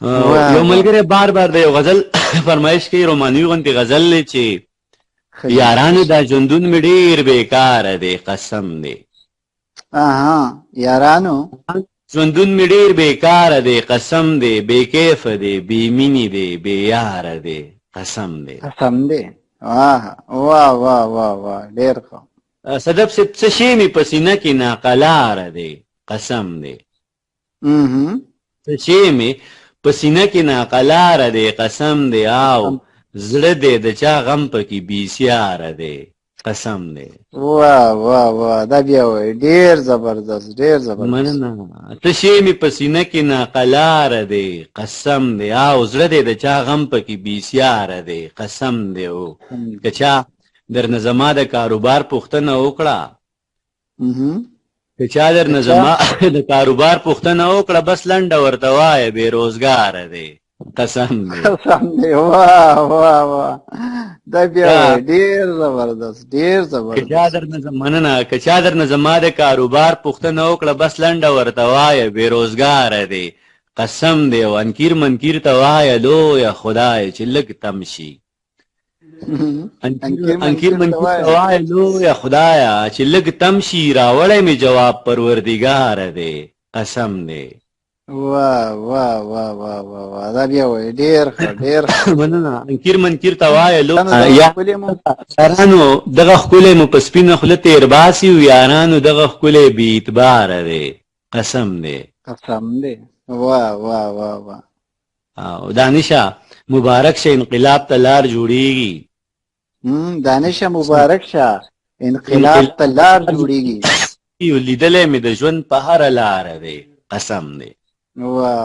یو ملګری بار بار د یو غزل فرمایش کوي، رومانوي غوندې غزل دی چې یارانو دا ژوندون مې ډېر بېکاره دی، قسم دی. یارانو ژوندون مې ډېر بېکاره دی، قسم دی، بې کیفه دی، بې مینې دی، بې یاره دی، قسم دی. قسم دی. واه واه واه واه واه، ډېر ښه. صدف صاحب څه شی مې په سینه کې ناقلاره دی، قسم دی. څه شی مې په سینه کې ناقلاره دی، قسم دی. او زړه دی د چا غم پکې بېسیاره دی، قسم دی. واه واه واه، دا بیا وایي ډېر زبردست، ډېر زبردست. مننه. څه شی مې په سینه کې ناقلاره دی، قسم دی. او زړه دی د چا غم پکې بېسیاره دی، قسم دی. او که چا درنه زما د کاروبار پوښتنه وکړه، که چا درنه زما د کاروبار پوښتنه وکړه، بس لنډه ورته وایه بېروزګاره دی، قسم دی. قسم دی. واه واه واه، دا بیا ډېر زبردست، ډېر زبردست. مننه. که چا درنه زما د کاروبار پوښتنه وکړه، بس لنډه ورته وایه بېروزګاره دی، قسم دی. او انکیر منکیر ته وایه لویه خدای چې لږ تم شي. انکیر منکیر ته وایه لویه خدایه چې لږ تم شي، راوړی مې جواب پروردګاره دی، قسم دی. واه واه واه واه واه، دا بیا وایي ډېر ښه، ډېر ښه. مننه. انکیر منکیر ته وایه یارانو دغه ښکلی مو په سپینه خوله تېر باسي، و یارانو دغه ښکلی بې اعتباره دی، قسم دی. قسم دی. واه واه واه واه. او دانشه مبارک شه، انقلاب ته لار جوړیږي. دانشه مبارک شه، انقلاب ته لار جوړیږي. لیدلی مې د ژوند په هره لاره دی، قسم دی. واه